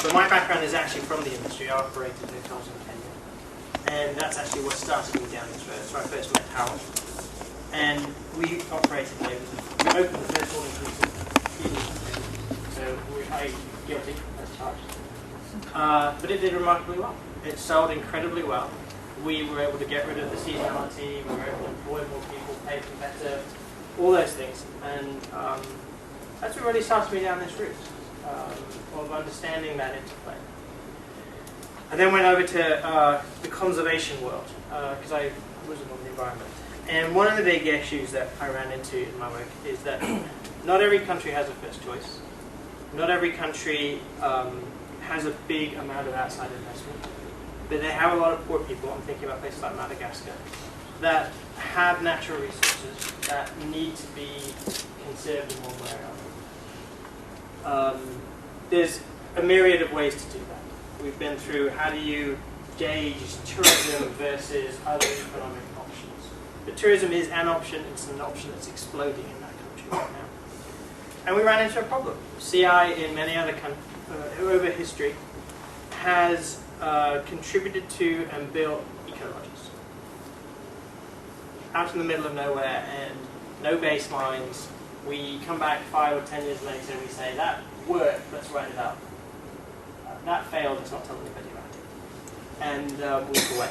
But my background is actually from the industry. I operated hotels in Kenya. And that's actually what started me down this road. So I first met Harold. And we operated there. We opened the first all-inclusive evening. So I guilty as charged. But it did remarkably well. It sold incredibly well. We were able to get rid of the seasonality. We were able to employ more people, pay them better, all those things. And that's what really started me down this route of understanding that interplay. I then went over to the conservation world because I was involved in the environment. And one of the big issues that I ran into in my work is that not every country has a first choice. Not every country has a big amount of outside investment. But they have a lot of poor people. I'm thinking about places like Madagascar that have natural resources that need to be conserved in one way or another. There's a myriad of ways to do that. We've been through how do you gauge tourism versus other economic options. But tourism is an option. It's an option that's exploding in that country right now. And we ran into a problem. CI in many other countries over history has contributed to and built eco-lodges out in the middle of nowhere and no baselines. We come back 5 or 10 years later and we say, that worked, let's write it up. That failed, let's not tell anybody about it. And walk away.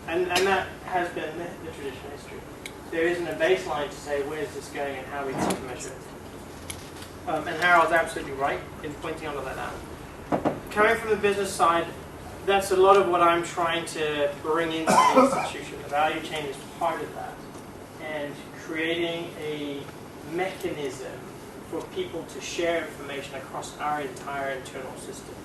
And that has been the traditional history. There isn't a baseline to say where's this going and how we need to measure it. And Harold's absolutely right in pointing all of that out. Coming from the business side, that's a lot of what I'm trying to bring into the institution. The value chain is part of that. And creating a mechanism for people to share information across our entire internal system.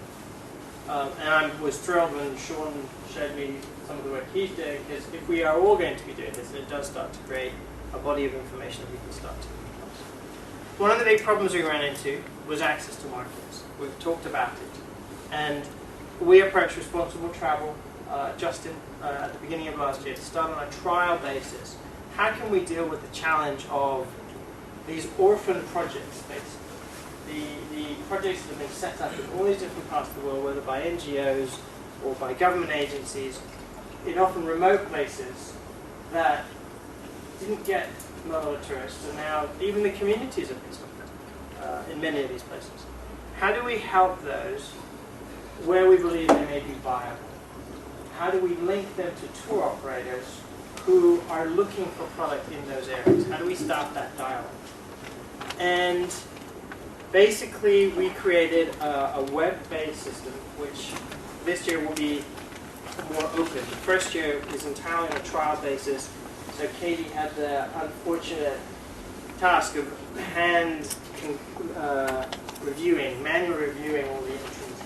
And I was thrilled when Sean showed me some of the work he's doing, because if we are all going to be doing this, it does start to create a body of information that we can start to use. One of the big problems we ran into was access to markets. We've talked about it. And we approached responsible travel, Justin, at the beginning of last year, to start on a trial basis. How can we deal with the challenge of these orphan projects, basically? The projects that have been set up in all these different parts of the world, whether by NGOs or by government agencies, in often remote places that didn't get a lot of tourists, and now even the communities are pissed off in many of these places. How do we help those where we believe they may be viable? How do we link them to tour operators who are looking for product in those areas? How do we start that dialogue? And basically, we created a web-based system, which this year will be more open. The first year is entirely on a trial basis. So Katie had the unfortunate task of manually reviewing all the entries,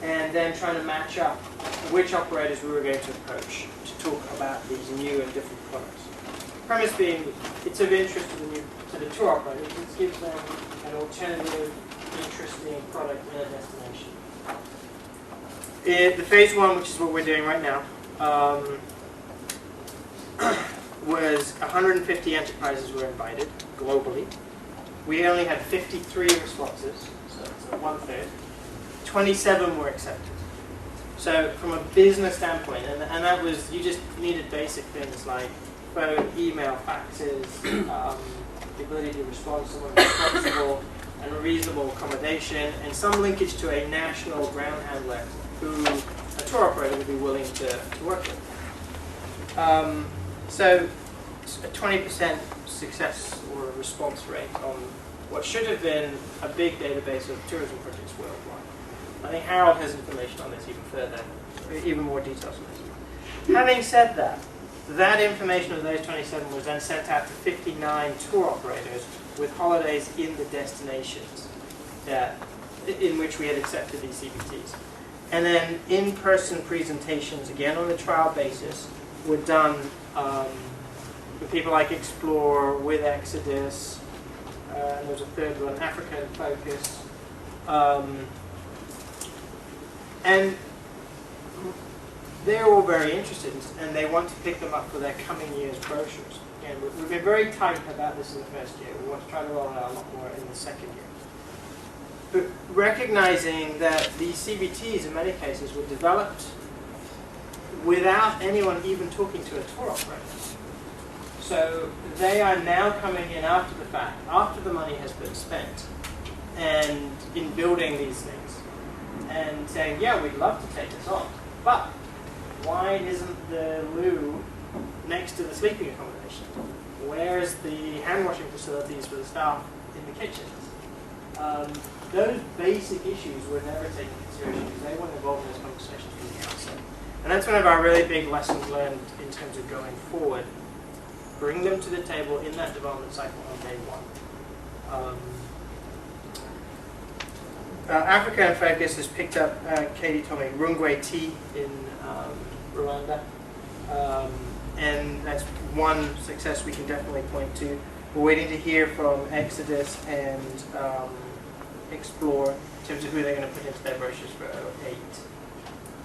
and then trying to match up which operators we were going to approach to talk about these new and different products. The premise being, it's of interest to the tour operators. It gives them an alternative, interesting product in a destination. The phase 1, which is what we're doing right now, was 150 enterprises were invited globally. We only had 53 responses, so it's a 1/3. 27 were accepted. So from a business standpoint, and that was, you just needed basic things like phone, email, faxes, the ability to respond to someone responsible, and a reasonable accommodation, and some linkage to a national ground handler who a tour operator would be willing to work with. So a 20% success or response rate on what should have been a big database of tourism projects worldwide. I think Harold has information on this even further, even more details on this. Having said that, that information of those 27 was then sent out to 59 tour operators with holidays in the destinations in which we had accepted these CBTs. And then in-person presentations, again on a trial basis, were done with people like Explore, with Exodus, and there was a third one, Africa in Focus. And they're all very interested, and they want to pick them up for their coming year's brochures. Again, we've been very tight about this in the first year. We want to try to roll it out a lot more in the second year. but recognizing that these CBTs in many cases were developed without anyone even talking to a tour operator. So they are now coming in after the fact, after the money has been spent, and in building these things, and saying, yeah, we'd love to take this on, but why isn't the loo next to the sleeping accommodation? Where's the hand washing facilities for the staff in the kitchens? Those basic issues were never taken into consideration because they weren't involved in those conversations from the outset. And that's one of our really big lessons learned in terms of going forward. Bring them to the table in that development cycle on day one. Africa in Focus has picked up, Katie told me, Rungwe tea in Rwanda. And that's one success we can definitely point to. We're waiting to hear from Exodus and Explore in terms of who they're going to put into their brochures for 08.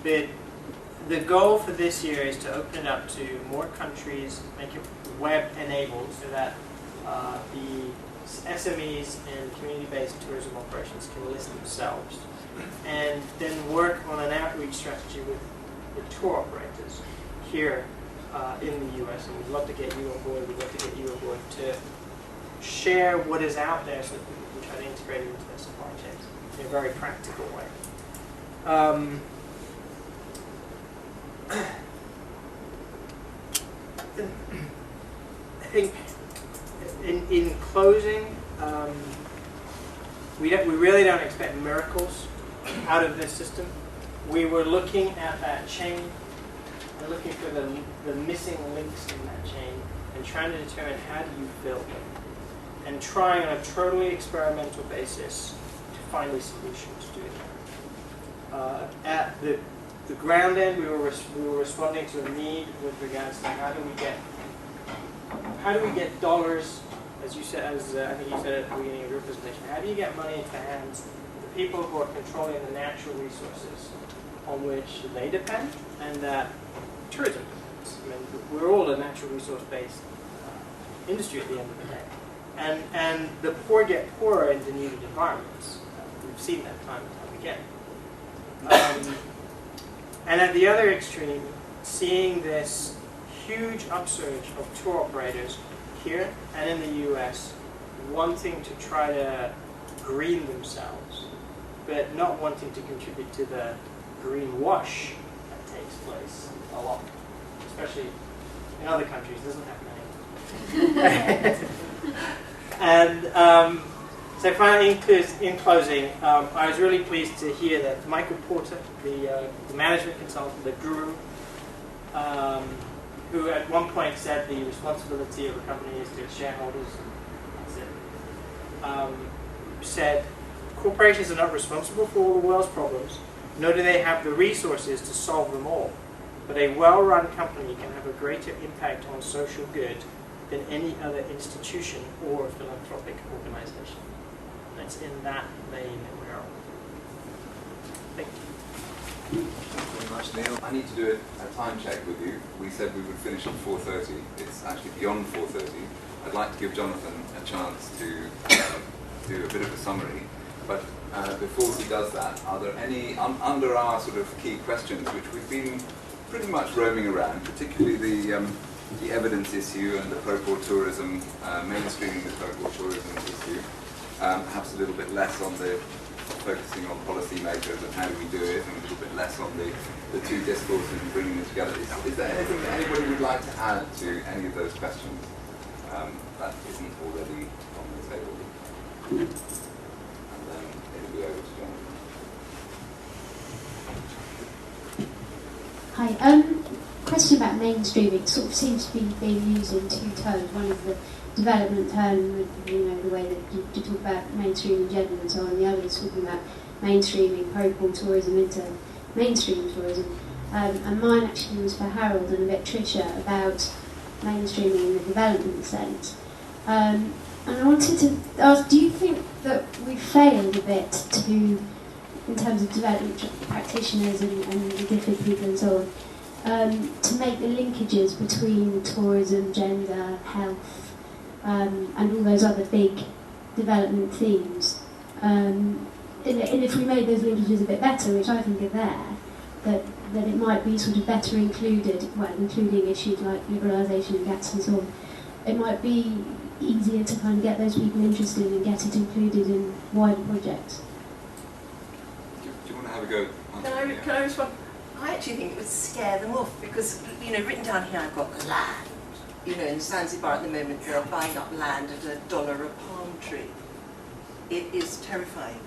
But the goal for this year is to open it up to more countries, make it web-enabled so that the SMEs and community-based tourism operations can list themselves, and then work on an outreach strategy with the tour operators here in the US. And we'd love to get you on board. We'd love to get you on board to share what is out there so that people can try to integrate it into their supply chains in a very practical way. I think in closing, we really don't expect miracles out of this system. We were looking at that chain and looking for the missing links in that chain and trying to determine how do you build them, and trying on a totally experimental basis to find a solution to do that. At the ground end, we were responding to a need with regards to how do we get dollars, as you said, I think you said at the beginning of your presentation, how do you get money into the hands of the people who are controlling the natural resources on which they depend and that tourism depends? I mean, we're all a natural resource-based industry at the end of the day. And the poor get poorer in denuded environments. We've seen that time and time again. And at the other extreme, seeing this huge upsurge of tour operators here and in the US wanting to try to green themselves, but not wanting to contribute to the green wash that takes place a lot, especially in other countries. It doesn't happen anymore. And so finally, in closing, I was really pleased to hear that Michael Porter, the management consultant, the guru, who at one point said the responsibility of a company is to its shareholders, that's it, said corporations are not responsible for all the world's problems, nor do they have the resources to solve them all. But a well-run company can have a greater impact on social good than any other institution or philanthropic organization. It's in that vein that we're on. Thank you. Thank you very much, Neil. I need to do a time check with you. We said we would finish at 4:30. It's actually beyond 4:30. I'd like to give Jonathan a chance to do a bit of a summary. But before he does that, are there any, under our sort of key questions, which we've been pretty much roaming around, particularly the evidence issue and the pro-poor tourism, mainstreaming the pro-poor tourism issue, perhaps a little bit less on the focusing on policymakers and how do we do it, and a little bit less on the two discourses and bringing them together. Is there anything that anybody would like to add to any of those questions that isn't already on the table? And then it'll be over to Jonathan. Hi. Question about mainstreaming sort of seems to be being used in two terms. One is the development term, the way that you talk about mainstreaming gender and so on. The other is talking about mainstreaming pro-poor tourism into mainstream tourism. And mine actually was for Harold and a bit Tricia about mainstreaming in the development sense. And I wanted to ask, do you think that we failed a bit to, in terms of development practitioners and the different people and so on, to make the linkages between tourism, gender, health, and all those other big development themes? and if we made those linkages a bit better, which I think are there, that it might be sort of better included, well, including issues like liberalisation and gaps and so on. It might be easier to kind of get those people interested and get it included in wider projects. Do you want to have a go? Can I respond? I actually think it would scare them off because, written down here I've got land. In Zanzibar at the moment they're buying up land at $1 a palm tree. It is terrifying.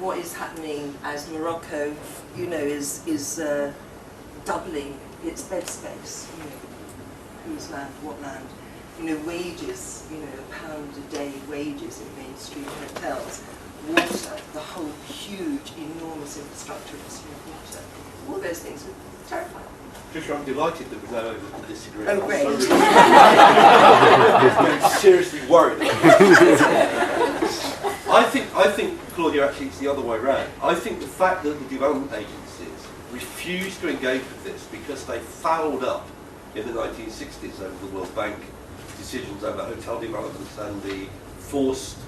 What is happening as Morocco, is doubling its bed space. Whose land, what land? Wages, £1 a day wages in mainstream hotels. Water, the whole huge, enormous infrastructure of street water. All those things are terrifying. Tricia, I'm delighted that we're now able to disagree. Oh, great. I'm seriously worried. I think, Claudia, actually it's the other way around. I think the fact that the development agencies refused to engage with this because they fouled up in the 1960s over the World Bank decisions over hotel developments and the forced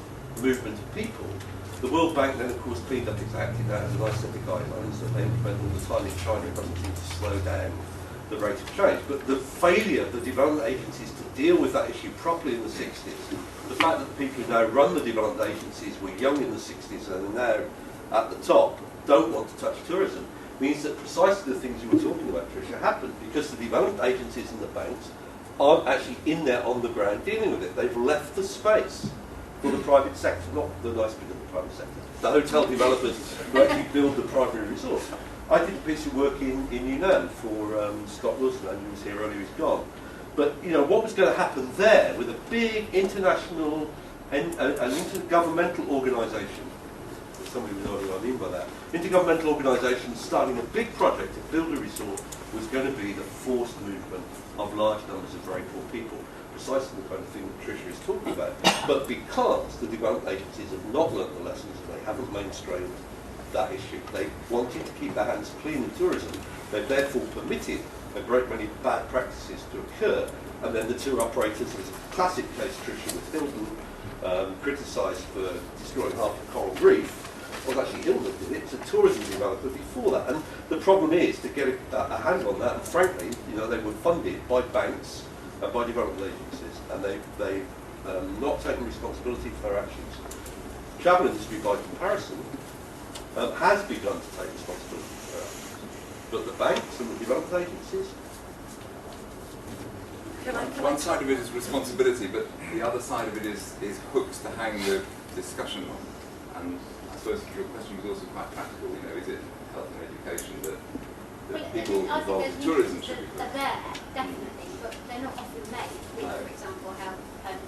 movement of people. The World Bank then, of course, cleaned up its act in that as a nice set of guidelines that they implement all the time in China. It doesn't seem to slow down the rate of change. But the failure of the development agencies to deal with that issue properly in the 60s, the fact that the people who now run the development agencies were young in the 60s and are now at the top, don't want to touch tourism, means that precisely the things you were talking about, Tricia, happened because the development agencies and the banks aren't actually in there on the ground dealing with it. They've left the space for the private sector, not the nice bit of the private sector, the hotel developers who actually build the primary resource. I did a piece of work in Yunnan for Scott Wilson, Andrew was here earlier, he's gone. But what was going to happen there with a big international and an intergovernmental organisation, somebody was asking what I mean by that, intergovernmental organisation starting a big project to build a resort was going to be the forced movement of large numbers of very poor people. Precisely the kind of thing that Tricia is talking about. But because the development agencies have not learnt the lessons, they haven't mainstreamed that issue. They wanted to keep their hands clean in tourism. They've therefore permitted a great many bad practices to occur. And then the tour operators, there's a classic case, Tricia, with Hilton, criticised for destroying half the coral reef. Well, actually, Hilton did it. It's a tourism developer before that. And the problem is to get a hand on that. And frankly, they were funded by banks and by development agencies, and they've not taken responsibility for their actions. Travel industry, by comparison, has begun to take responsibility for their actions. But the banks and the development agencies... One side of it is responsibility, but the other side of it is hooks to hang the discussion on. And I suppose your question was also quite practical, is it health and education that people involved in tourism should be are there, definitely, but they're not often made. For example, health,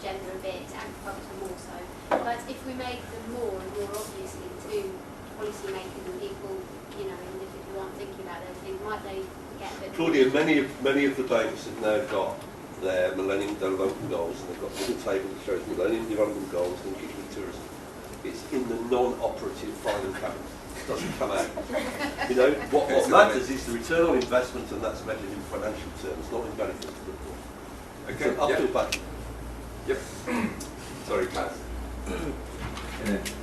gender a bit, agriculture more so. But if we make them more and more obviously to policymakers and people, even if people aren't thinking about those things, might they get a bit Claudia, many of the banks have now got their Millennium Development Goals, and they've got a little table that shows Millennium Development Goals linking with tourism. It's in the non-operative filing cabinet. It doesn't come out. What matters is the return on investment, and that's measured in financial terms, not in benefits to the poor. Okay. So uphill battle. Yep. Sorry, Klaus.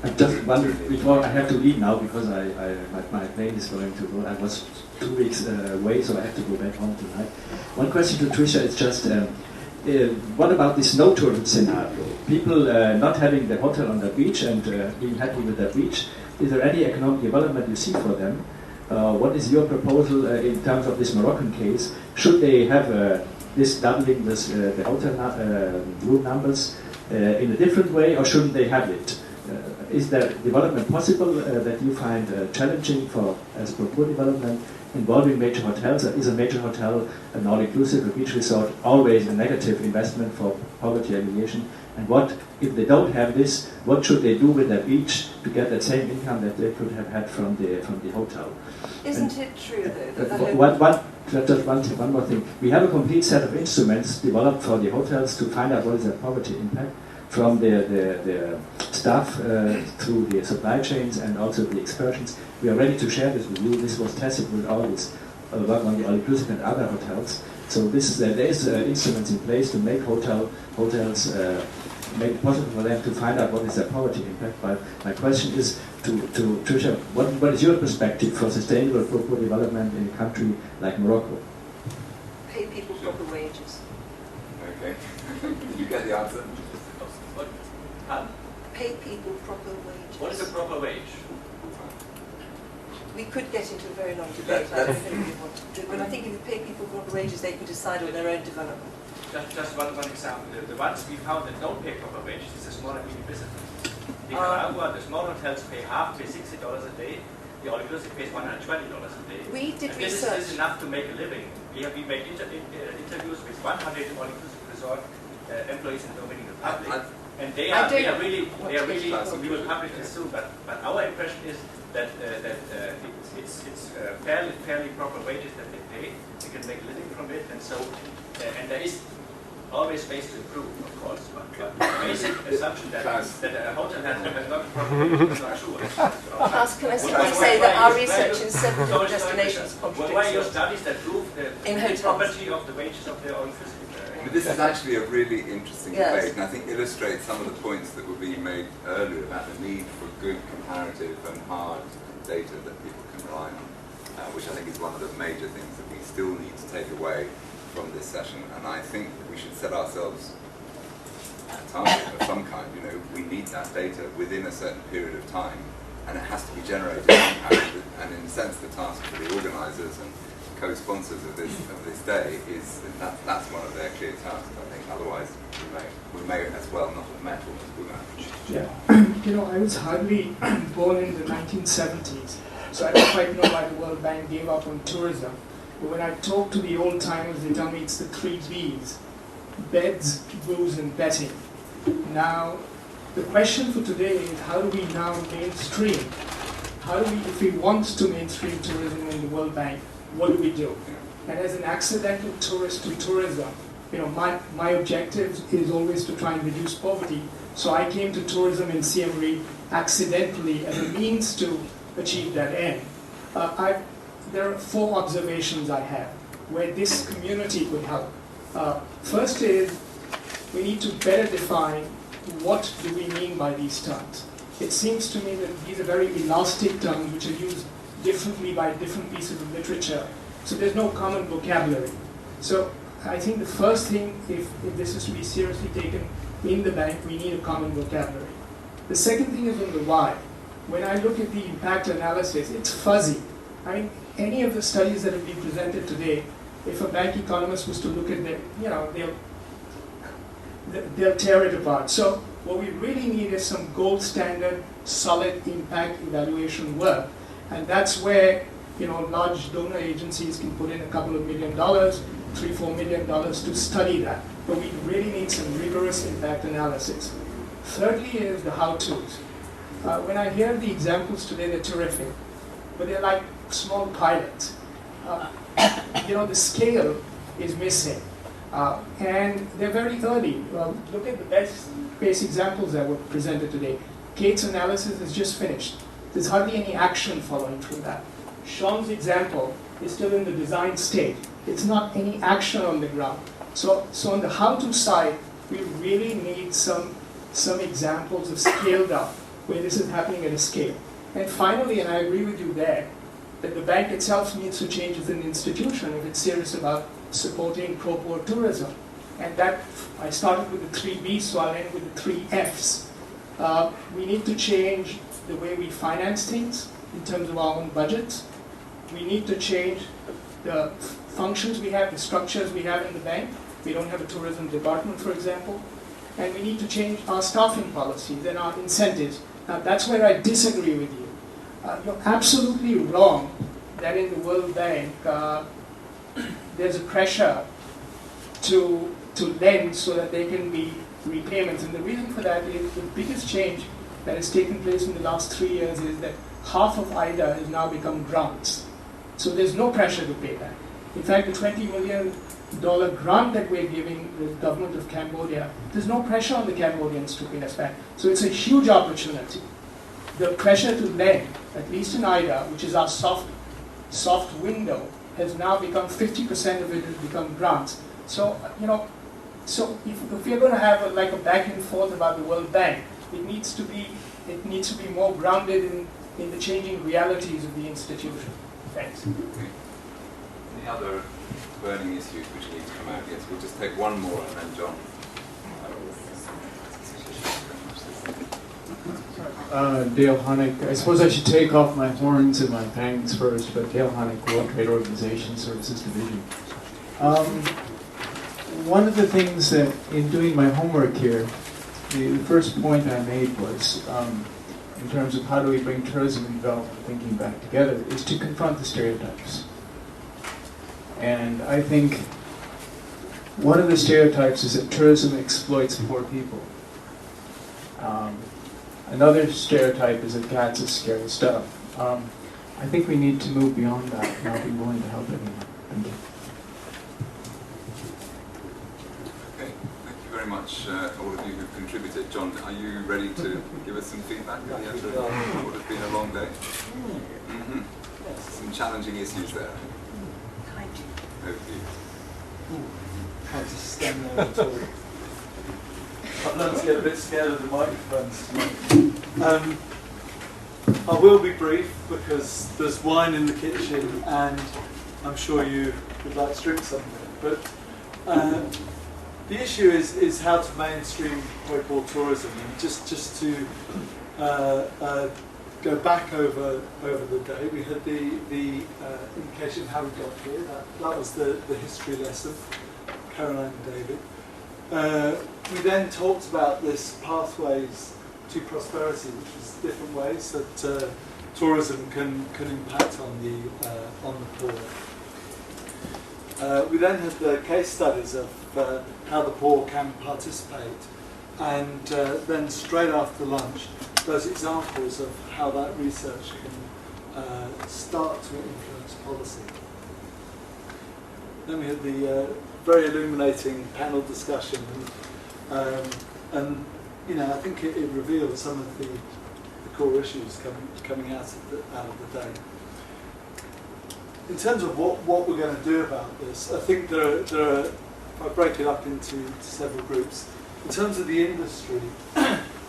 I just wondered, before I have to leave now because my plane is going to go. I was 2 weeks away, so I have to go back home tonight. One question to Tricia is just, what about this no tourism scenario? People not having the hotel on the beach and being happy with the beach. Is there any economic development you see for them? What is your proposal in terms of this Moroccan case? Should they have this doubling the hotel room numbers in a different way, or shouldn't they have it? Is there development possible that you find challenging as for poor development involving major hotels? Is a major hotel, an all-inclusive, a beach resort, always a negative investment for poverty alleviation? And what, if they don't have this, what should they do with their beach to get that same income that they could have had from the hotel? Isn't it true, though, that just one more thing. We have a complete set of instruments developed for the hotels to find out what is their poverty impact, from the staff through the supply chains and also the excursions. We are ready to share this with you. This was tested with all this work on the all-inclusive and other hotels. So there is instruments in place to make hotels made it possible for them to find out what is their poverty impact. But my question is to Tricia, what is your perspective for sustainable poor development in a country like Morocco? Pay people proper wages. Okay. Did you get the answer? Pay people proper wages. What is a proper wage? We could get into a very long debate. I don't think we want to do, but I think if you pay people proper wages, they can decide on their own development. Just one example. The ones we found that don't pay proper wages is the small and medium business. Nicaragua, the small hotels pay $60 a day. The all-inclusive pays $120 a day. We did and research. This is enough to make a living. We made interviews with 100 all-inclusive resort employees in the Dominican Republic, and they are really. We will publish this soon. But our impression is that it's fairly proper wages that they pay. They can make a living from it, and so and there is always space to improve, of course. But the basic assumption that a hotel has not proper wages is not true. Can I simply say that our research in several different destinations contradicts why your studies that prove the property of the wages of their own physical. But this is actually a really interesting Yes. debate, and I think illustrates some of the points that were being made earlier about the need for good comparative and hard data that people can rely on, which I think is one of the major things that we still need to take away from this session. And I think that we should set ourselves a target of some kind. You know, we need that data within a certain period of time, and it has to be generated somehow. And in a sense, the task for the organisers and co-sponsors of this day is that's one of their clear tasks. I think otherwise we may as well not have met all this program. Yeah, you know, I was hardly born in the 1970s, so I don't quite know why the World Bank gave up on tourism. But when I talk to the old timers, they tell me it's the 3 B's: beds, booze, and betting. Now, the question for today is how do we now mainstream? How do we, if we want to mainstream tourism in the World Bank, what do we do? And as an accidental tourist to tourism, you know, my objective is always to try and reduce poverty. So I came to tourism in Siem Reap accidentally as a means to achieve that end. There are 4 observations I have where this community could help. First is we need to better define what do we mean by these terms. It seems to me that these are very elastic terms which are used differently by different pieces of literature. So there's no common vocabulary. So I think the first thing, if this is to be seriously taken in the bank, we need a common vocabulary. The second thing is on the why. When I look at the impact analysis, it's fuzzy. I mean, any of the studies that have been presented today, if a bank economist was to look at them, you know, they'll tear it apart. So what we really need is some gold standard, solid impact evaluation work. And that's where, you know, large donor agencies can put in a couple of $1 million, $3-4 million to study that. But we really need some rigorous impact analysis. Thirdly is the how-tos. When I hear the examples today, they're terrific, but they're like small pilots. You know, the scale is missing, and they're very early. Look at the best case examples that were presented today. Kate's analysis is just finished. There's hardly any action following through that. Sean's example is still in the design state. It's not any action on the ground. So on the how-to side, we really need some examples of scaled up, where this is happening at a scale. And finally, and I agree with you there, that the bank itself needs to change as an institution if it's serious about supporting pro-poor tourism. And that, I started with the 3 B's, so I'll end with the 3 F's. We need to change the way we finance things in terms of our own budgets. We need to change the functions we have, the structures we have in the bank. We don't have a tourism department, for example. And we need to change our staffing policies and our incentives. Now, that's where I disagree with you. You're absolutely wrong that in the World Bank there's a pressure to lend so that there can be repayments. And the reason for that is the biggest change that has taken place in the last 3 years is that half of IDA has now become grants. So there's no pressure to pay back. In fact, the $20 million grant that we're giving the government of Cambodia, there's no pressure on the Cambodians to pay us back. So it's a huge opportunity. The pressure to lend, at least in IDA, which is our soft window, has now become 50% of it has become grants. So, you know, So if we're going to have a back and forth about the World Bank, it needs to be more grounded in the changing realities of the institution. Thanks. Any other burning issues which need to come out? Yes, we'll just take one more and then John. Dale Honig. I suppose I should take off my horns and my fangs first, but Dale Honig, World Trade Organization Services Division. One of the things that, in doing my homework here, the first point I made was, in terms of how do we bring tourism and development thinking back together, is to confront the stereotypes. And I think one of the stereotypes is that tourism exploits poor people. Another stereotype is that cats is scary stuff. I think we need to move beyond that, and I'll be willing to help anyone. Thank you. Okay, thank you very much, all of you who've contributed. John, are you ready to give us some feedback? It would have been a long day. Mm-hmm. Some challenging issues there. Over to you. Can't just stand there and talk. I've learned to get a bit scared of the microphones tonight. I will be brief because there's wine in the kitchen and I'm sure you would like to drink something. But the issue is how to mainstream pro-poor tourism. And just to go back over the day, we had the indication of how we got here. That was the history lesson, Caroline and David. We then talked about this pathways to prosperity, which is different ways that tourism can impact on the poor. We then had the case studies of how the poor can participate, and then straight after lunch, those examples of how that research can start to influence policy. Then we had the very illuminating panel discussion, and you know, I think it revealed some of the core issues coming out of the day. In terms of what we're going to do about this, I think there are if I break it up into several groups. In terms of the industry,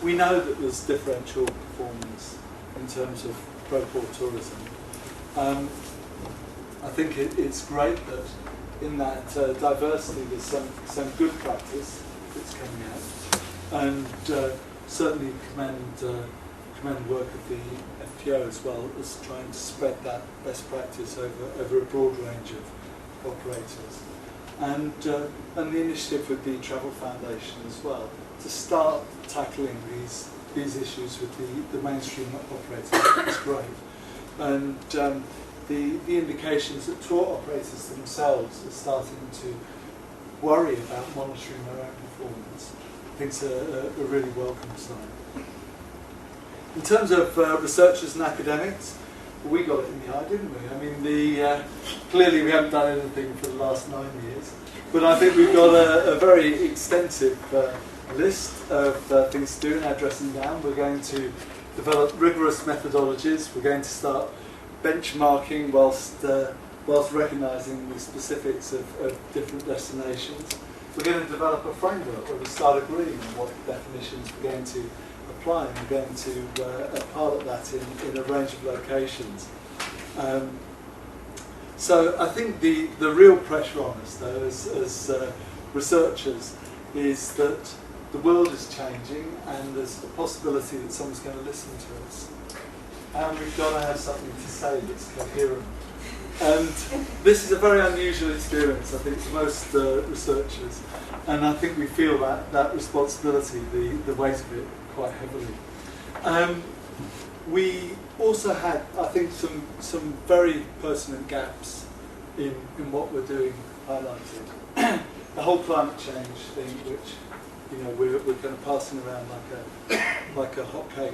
we know that there's differential performance in terms of pro-poor tourism. I think it's great that in that diversity there's some good practice that's coming out, and certainly commend work of the FPO as well as trying to spread that best practice over a broad range of operators, and the initiative with the Travel Foundation as well to start tackling these issues with the mainstream operators is great, and the indications that tour operators themselves are starting to worry about monitoring their own performance, I think it's a really welcome sign. In terms of researchers and academics, we got it in the eye, didn't we? I mean, clearly we haven't done anything for the last 9 years, but I think we've got a very extensive list of things to do in our dressing down. We're going to develop rigorous methodologies. We're going to start benchmarking whilst recognising the specifics of different destinations. We're going to develop a framework where we start agreeing on what definitions we're going to apply, and we're going to pilot that in a range of locations. So I think the real pressure on us, though, as researchers, is that the world is changing and there's a possibility that someone's going to listen to us. And we've got to have something to say that's coherent. And this is a very unusual experience, I think, for most researchers. And I think we feel that responsibility, the weight of it, quite heavily. We also had, I think, some very pertinent gaps in what we're doing highlighted. The whole climate change thing, which we're kind of passing around like a hot cake.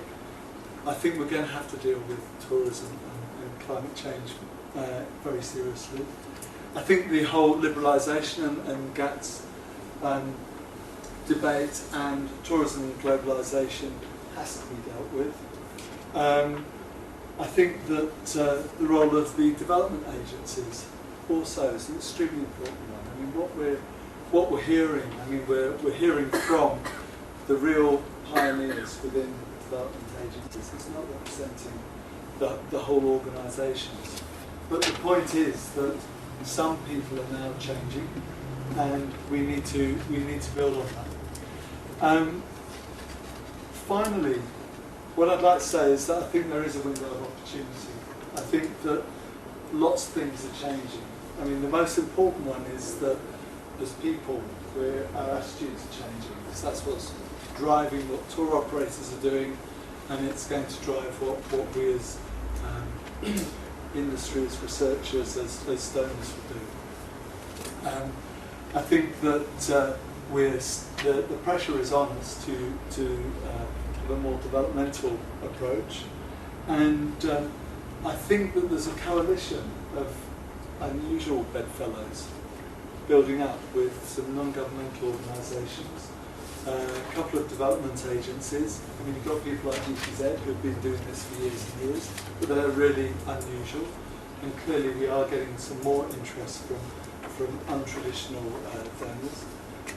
I think we're going to have to deal with tourism and climate change very seriously. I think the whole liberalisation and GATS debate and tourism and globalisation has to be dealt with. I think that the role of the development agencies also is an extremely important one. I mean, what we're what we're hearing, I mean, we're hearing from the real pioneers within development agencies. It's not representing the whole organisations. But the point is that some people are now changing, and we need to build on that. Finally, what I'd like to say is that I think there is a window of opportunity. I think that lots of things are changing. I mean, the most important one is that as people, our attitudes are changing, because that's what's driving what tour operators are doing, and it's going to drive what we as industry, as researchers, as donors will do. I think that the pressure is on us to have a more developmental approach, and I think that there's a coalition of unusual bedfellows building up with some non-governmental organisations, a couple of development agencies. I mean, you've got people like DPZ who've been doing this for years and years, but they're really unusual, and clearly we are getting some more interest from untraditional donors.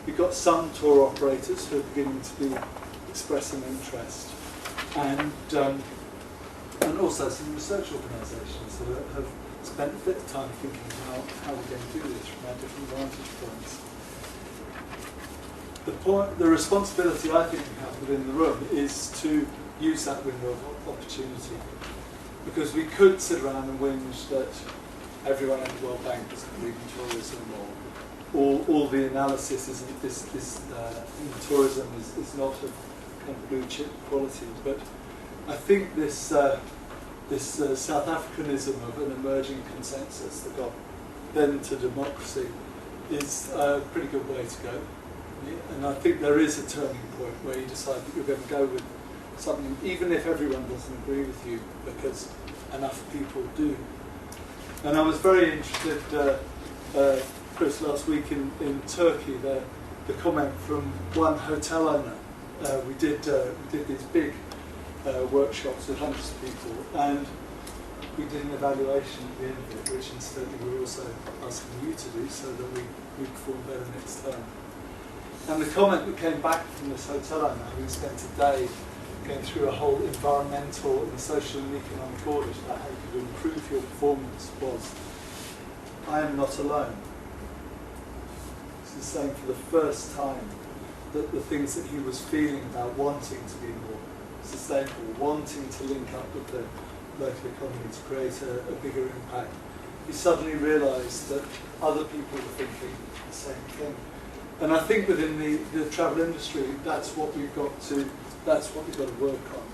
We've got some tour operators who are beginning to be expressing interest, and also some research organisations that have spent a bit of time thinking how we're going to do this from our different vantage points. The responsibility I think we have within the room is to use that window of opportunity, because we could sit around and whinge that everyone at the World Bank doesn't believe in tourism, or all the analysis in tourism is not of kind of blue chip quality. But I think this South Africanism of an emerging consensus that got then to democracy is a pretty good way to go. And I think there is a turning point where you decide that you're going to go with something, even if everyone doesn't agree with you, because enough people do. And I was very interested, Chris, last week in Turkey, the comment from one hotel owner. We did these big workshops with hundreds of people, and we did an evaluation at the end of it, which incidentally we're also asking you to do so that we perform better next time. And the comment that came back from this hotel owner, having spent a day going through a whole environmental and social and economic audit about how you could improve your performance, was, I am not alone. This is saying for the first time that the things that he was feeling about wanting to be more sustainable, wanting to link up with the local economy to create a bigger impact, he suddenly realised that other people were thinking the same thing. And I think within the travel industry, that's what we've got to work on.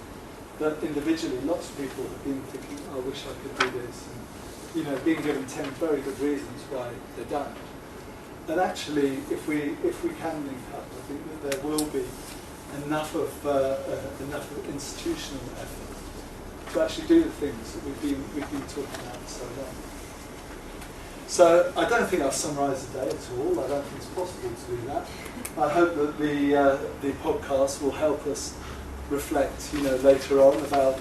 That individually, lots of people have been thinking, I wish I could do this, and being given 10 very good reasons why they don't. And actually, if we can link up, I think that there will be enough of institutional effort to actually do the things that we've been talking about so long. So I don't think I'll summarise the day at all. I don't think it's possible to do that. I hope that the podcast will help us reflect, later on about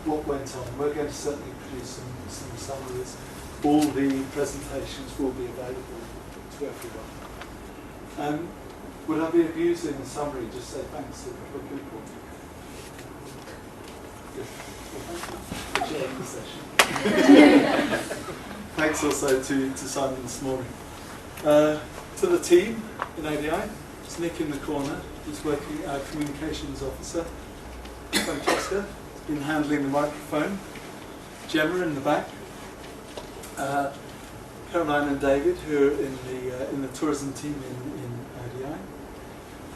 what went on. We're going to certainly produce some summaries. All the presentations will be available to everyone. Would I be abusing a summary? Just say thanks to a couple of people. Yes. Well, thank you for sharing the session. Thanks also to Simon this morning. To the team in ADI, it's Nick in the corner, who's working our communications officer. Francesca has been handling the microphone. Gemma in the back. Caroline and David, who are in the tourism team in ADI.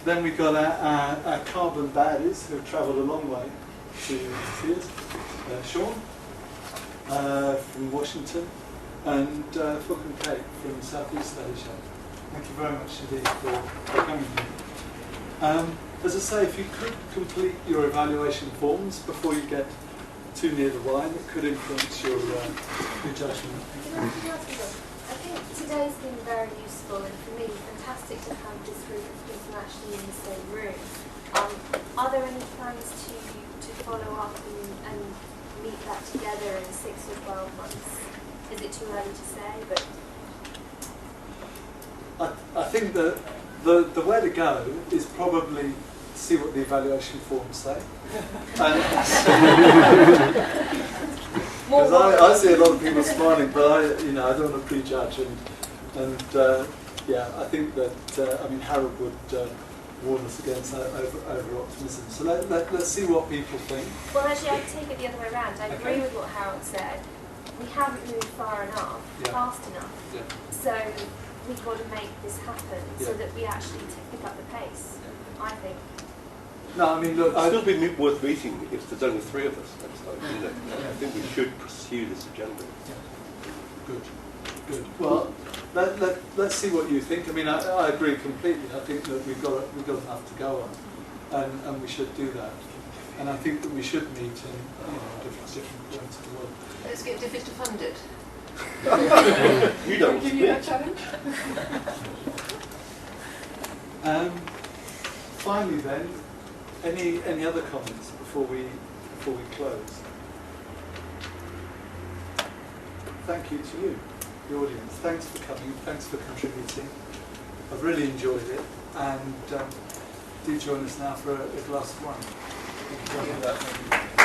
Then we've got our carbon baddies who have travelled a long way to see us. Sean from Washington, and Fook and Kate from Southeast Asia. Thank you very much indeed for coming here. As I say, if you could complete your evaluation forms before you get too near the wine, it could influence your judgment. I think today's been very useful, and for me, fantastic to have this group of people actually in the same room. Are there any plans to follow up and meet that together in 6 or 12 months? Is it too early to say? But I think that the way to go is probably see what the evaluation forms say. Because I see a lot of people smiling, but I don't want to prejudge, and yeah, I think that Harold would warn us against over optimism. So let's see what people think. Well, actually, I'd take it the other way around. I agree with what Harold said. We haven't moved far enough, fast enough. Yeah. So we've got to make this happen so that we actually pick up the pace. I think. No, I mean, look, it'd still be worth meeting if there's only 3 of us next time. I think we should pursue this agenda. Good. Well, let's see what you think. I mean, I agree completely. I think that we've got enough to go on, and we should do that. And I think that we should meet in different points of the world. Let's get Diffid to fund it. You don't give you that challenge. Finally, then, any other comments before we close? Thank you to you, the audience. Thanks for coming. Thanks for contributing. I've really enjoyed it, and do join us now for a glass of wine. Thank you very much.